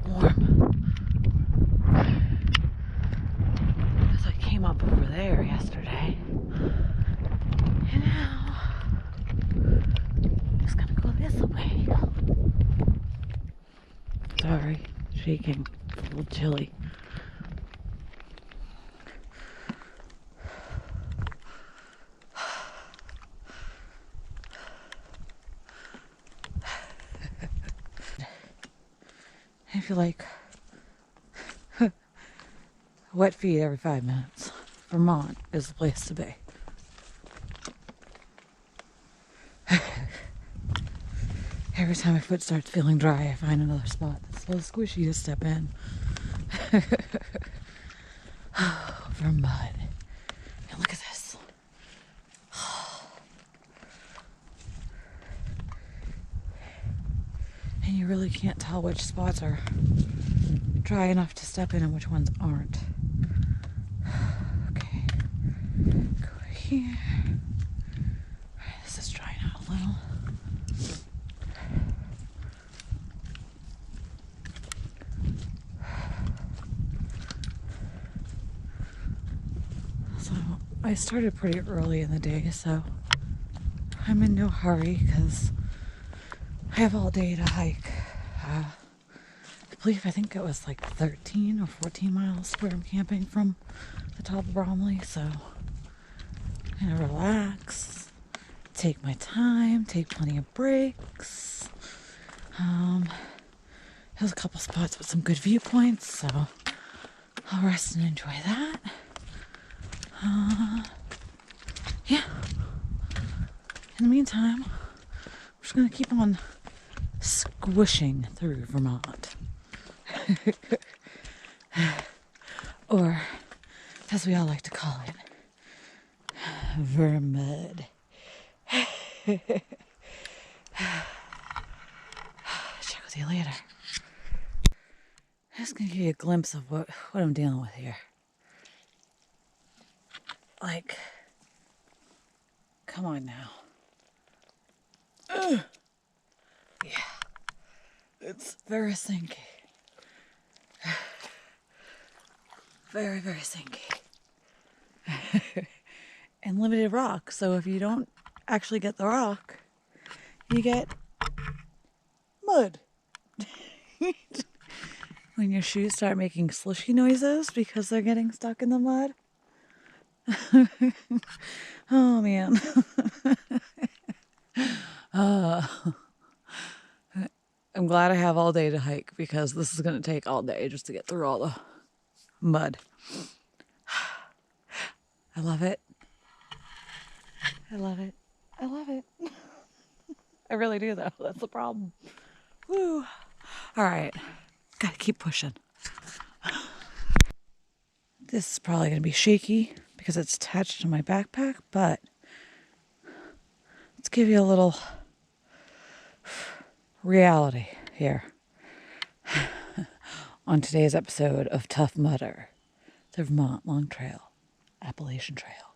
warm. Because I came up over there yesterday. And now I'm just gonna go this way. Sorry, shaking. It's a little chilly. I feel like wet feet every 5 minutes. Vermont is the place to be. Every time my foot starts feeling dry, I find another spot that's so squishy to step in. Vermud. And look at this. And you really can't tell which spots are dry enough to step in and which ones aren't. Okay. Go here. Alright, this is drying out a little. So I started pretty early in the day, so I'm in no hurry because I have all day to hike. I think it was like 13 or 14 miles where I'm camping from the top of Bromley, so I'm gonna relax, take my time, take plenty of breaks. There's a couple spots with some good viewpoints, so I'll rest and enjoy that. Yeah. In the meantime, I'm just gonna keep on squishing through Vermont. Or, as we all like to call it, Vermud. Check with you later. I'm just gonna give you a glimpse of what I'm dealing with here. Like, come on now. Ugh. Yeah. It's very sinky. Very, very sinky. And limited rock, so if you don't actually get the rock, you get mud. When your shoes start making slushy noises because they're getting stuck in the mud. Oh man. I'm glad I have all day to hike because this is going to take all day just to get through all the mud. I love it. I love it. I love it. I really do though. That's the problem. Woo. All right. Gotta keep pushing. This is probably going to be shaky because it's attached to my backpack, but let's give you a little reality here on today's episode of Tough Mudder, the Vermont Long Trail, Appalachian Trail,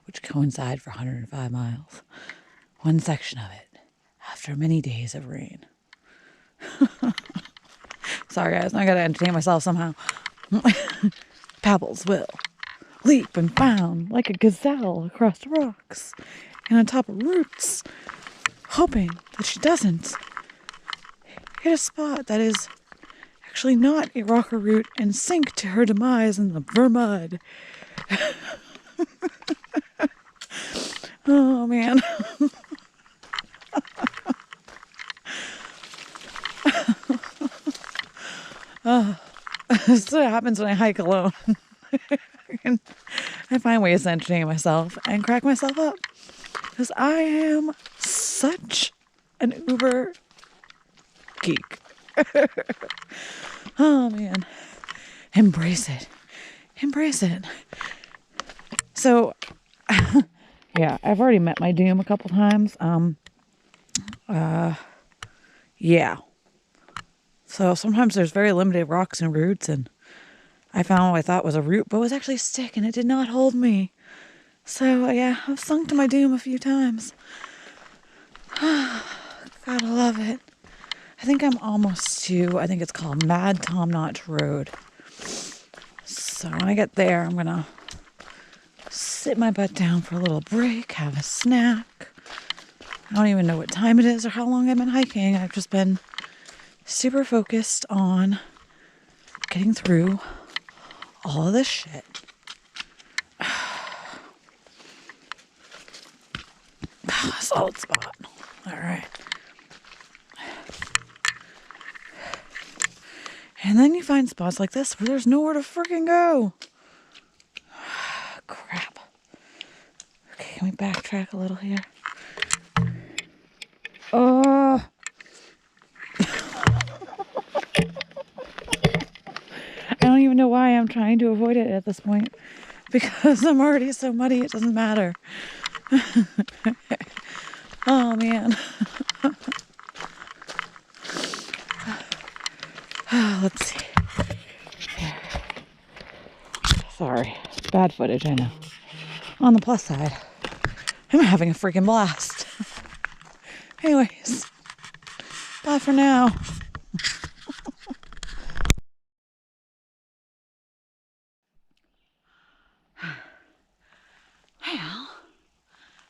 which coincide for 105 miles. One section of it after many days of rain. Sorry guys, I gotta entertain myself somehow. Pebbles will leap and bound like a gazelle across the rocks and on top of roots, hoping that she doesn't hit a spot that is actually not a rock or root and sink to her demise in the Vermud. Oh man. This is what happens when I hike alone. And I find ways to entertain myself and crack myself up. Because I am such an uber geek. Oh man. Embrace it. Embrace it. So, yeah, I've already met my doom a couple times. Yeah. So sometimes there's very limited rocks and roots, and I found what I thought was a root, but was actually a stick, and it did not hold me. So yeah, I've sunk to my doom a few times. Gotta love it. I think I'm almost to, I think it's called Mad Tom Notch Road. So when I get there, I'm going to sit my butt down for a little break, have a snack. I don't even know what time it is or how long I've been hiking. I've just been super focused on getting through all of this shit. Solid spot. All right. And then you find spots like this where there's nowhere to freaking go. Crap. Okay, can we backtrack a little here? Oh. I don't even know why I'm trying to avoid it at this point. Because I'm already so muddy, it doesn't matter. Oh, man. Let's see. Sorry. Bad footage, I know. On the plus side, I'm having a freaking blast. Anyways, bye for now. Well,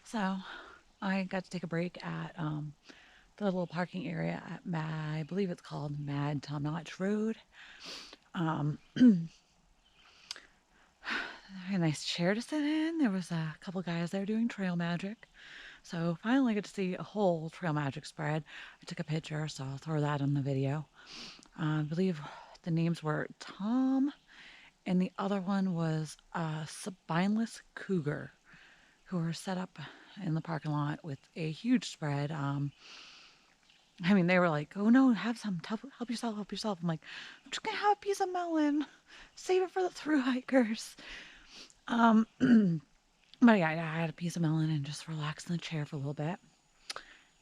so I got to take a break at the little parking area at I believe it's called Mad Tom Notch Road. A nice chair to sit in. There was a couple guys there doing trail magic. So finally got to see a whole trail magic spread. I took a picture, so I'll throw that in the video. I believe the names were Tom, and the other one was Spineless Cougar, who were set up in the parking lot with a huge spread. I mean, they were like, oh no, have some, help yourself, help yourself. I'm like, I'm just gonna have a piece of melon, save it for the thru hikers. But yeah, I had a piece of melon and just relaxed in the chair for a little bit.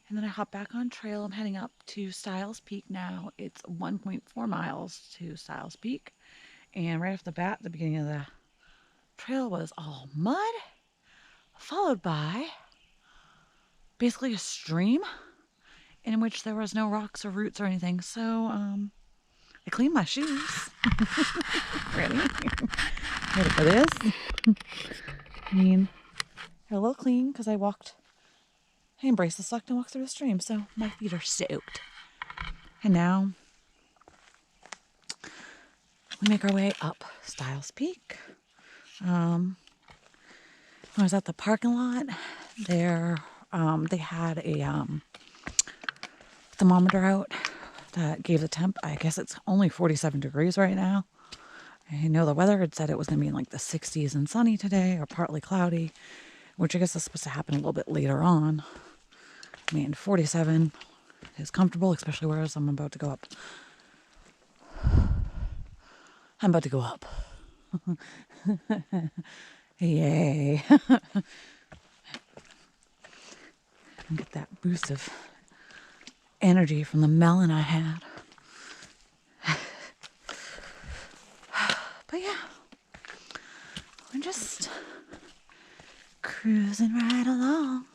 And then I hopped back on trail. I'm heading up to Styles Peak now. It's 1.4 miles to Styles Peak. And right off the bat, the beginning of the trail was all mud, followed by basically a stream in which there was no rocks or roots or anything. So I cleaned my shoes. Ready? Ready for this? I mean, they're a little clean because I embraced the suck and walked through the stream, so my feet are soaked. And now we make our way up Styles Peak. When I was at the parking lot, there they had a thermometer out that gave the temp. I guess it's only 47 degrees right now. I know the weather had said it was going to be in like the 60s and sunny today, or partly cloudy, which I guess is supposed to happen a little bit later on. I mean, 47 is comfortable, especially whereas I'm about to go up. I'm about to go up. Yay. Get that boost of energy from the melon I had. But yeah, we're just cruising right along,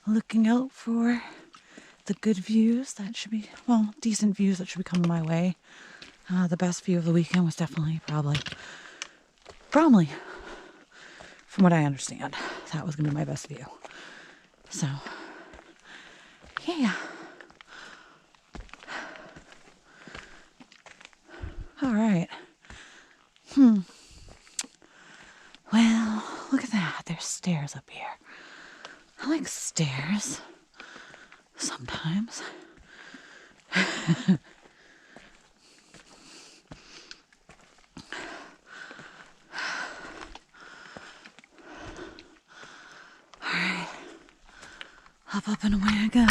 looking out for the good views that should be, well, decent views that should be coming my way. The best view of the weekend was definitely probably Bromley, from what I understand. That was going to be my best view. So, yeah. All right. Well, look at that. There's stairs up here. I like stairs. Sometimes. Alright. Up and away I go.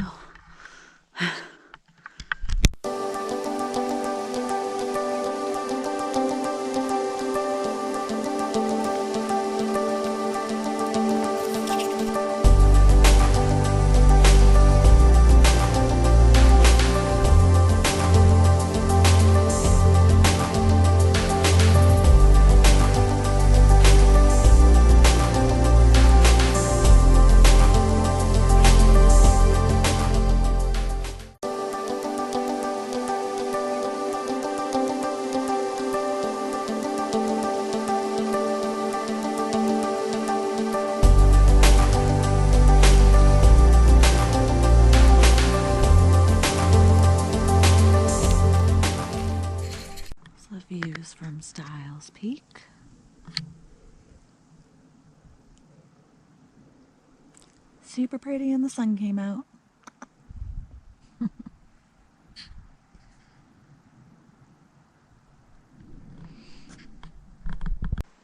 views from Styles Peak. Super pretty and the sun came out.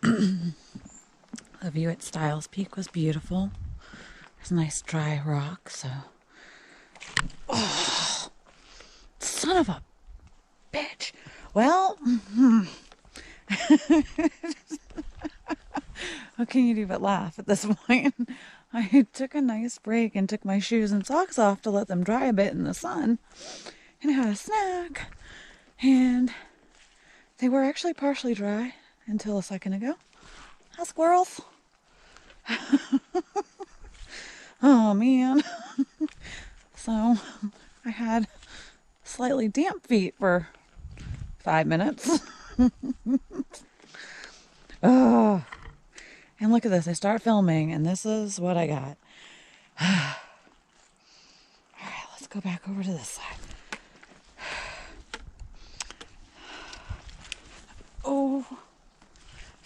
The view at Styles Peak was beautiful. There's nice dry rock, so... Oh, son of a bitch. Well, what can you do but laugh at this point? I took a nice break and took my shoes and socks off to let them dry a bit in the sun. And I had a snack. And they were actually partially dry until a second ago. Hi, squirrels. Oh, man. So I had slightly damp feet for 5 minutes. Oh, and look at this. I start filming, and this is what I got. All right, let's go back over to this side. Oh,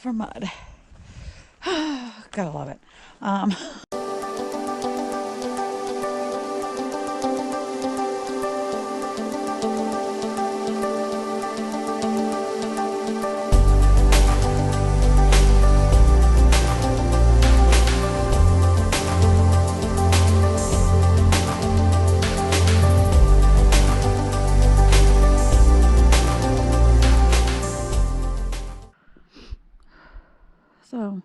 Vermud. Gotta love it. So,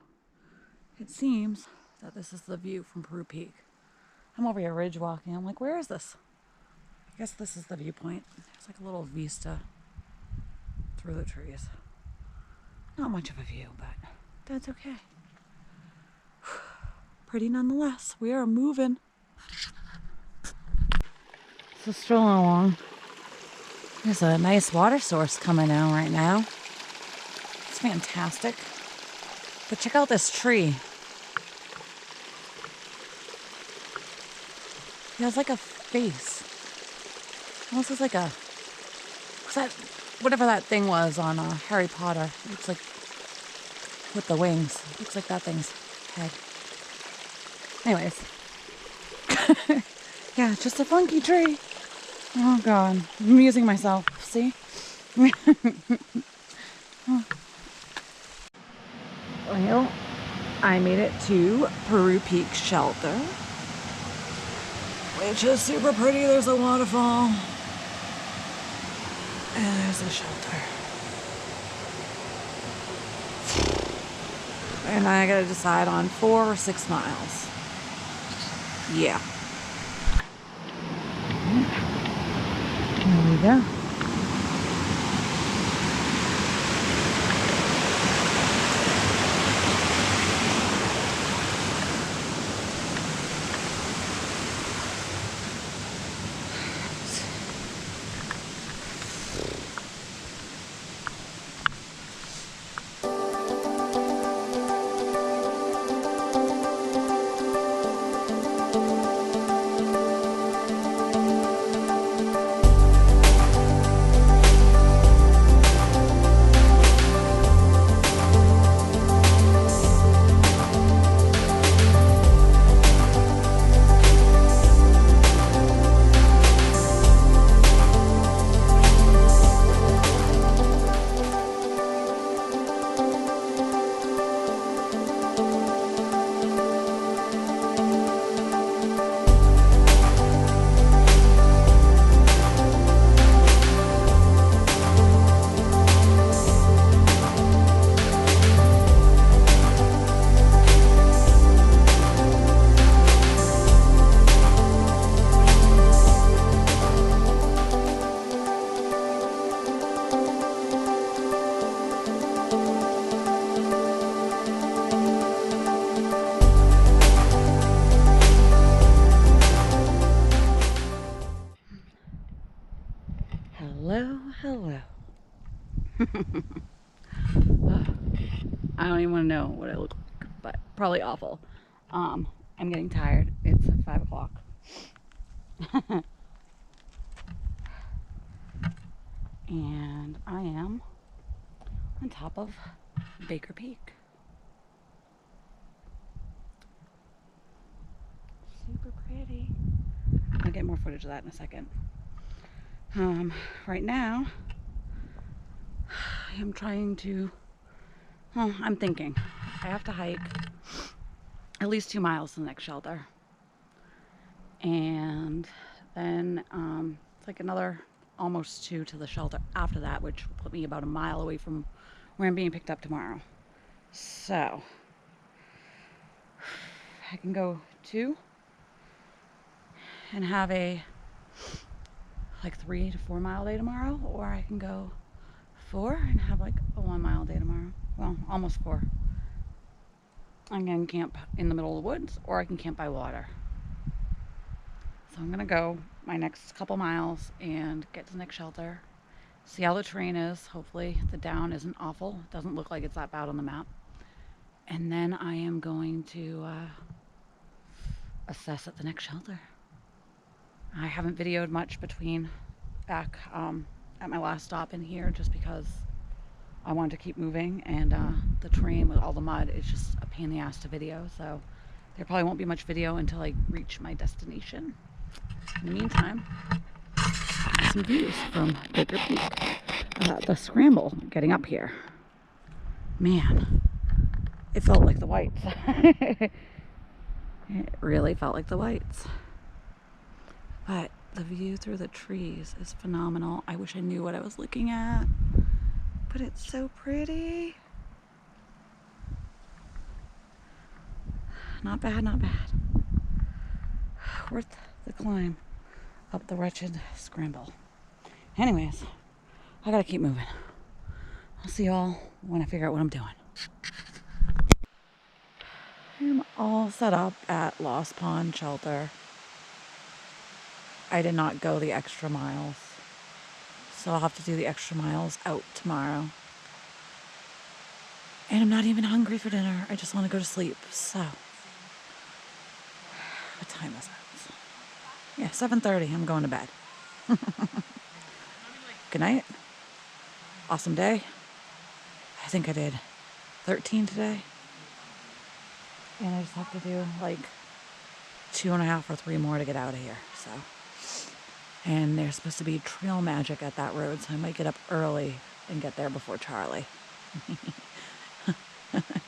it seems that this is the view from Peru Peak. I'm over here ridge walking. I'm like, where is this? I guess this is the viewpoint. It's like a little vista through the trees. Not much of a view, but that's okay. Pretty nonetheless. We are moving. So strolling along. There's a nice water source coming out right now. It's fantastic. But check out this tree. It has like a face. Almost looks like a... What's that? Whatever that thing was on Harry Potter. It looks like... With the wings. It looks like that thing's head. Anyways. Yeah, it's just a funky tree. Oh god. I'm amusing myself. See? Oh. Well, I made it to Peru Peak Shelter, which is super pretty. There's a waterfall, and there's a shelter. And I gotta decide on 4 or 6 miles. Yeah. There we go. Hello. I don't even want to know what I look like, but probably awful. I'm getting tired. It's 5 o'clock. And I am on top of Baker Peak. Super pretty. I'll get more footage of that in a second. Right now, I am trying to, well, I'm thinking I have to hike at least 2 miles to the next shelter. And then it's like another almost 2 to the shelter after that, which will put me about a mile away from where I'm being picked up tomorrow. So I can go 2 and have a like 3 to 4 mile day tomorrow, or I can go 4 and have like a 1 mile day tomorrow. Well, almost 4. I can camp in the middle of the woods, or I can camp by water. So I'm gonna go my next couple miles and get to the next shelter, see how the terrain is. Hopefully the down isn't awful. It doesn't look like it's that bad on the map. And then I am going to assess at the next shelter. I haven't videoed much between back at my last stop in here, just because I wanted to keep moving, and the terrain with all the mud is just a pain in the ass to video. So there probably won't be much video until I reach my destination. In the meantime, some views from Baker Peak. The scramble getting up here. Man, it felt like the Whites. It really felt like the Whites. But the view through the trees is phenomenal. I wish I knew what I was looking at, but it's so pretty. Not bad, not bad. Worth the climb up the wretched scramble. Anyways, I gotta keep moving. I'll see y'all when I figure out what I'm doing. I'm all set up at Lost Pond Shelter. I did not go the extra miles, so I'll have to do the extra miles out tomorrow. And I'm not even hungry for dinner. I just want to go to sleep. So, what time is it? Yeah, 7:30. I'm going to bed. Good night. Awesome day. I think I did 13 today. And I just have to do like 2.5 or 3 more to get out of here. So, and there's supposed to be trail magic at that road, so I might get up early and get there before Charlie.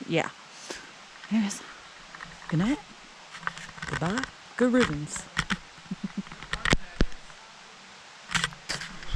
Yeah. Anyways, good night. Goodbye. Good riddance.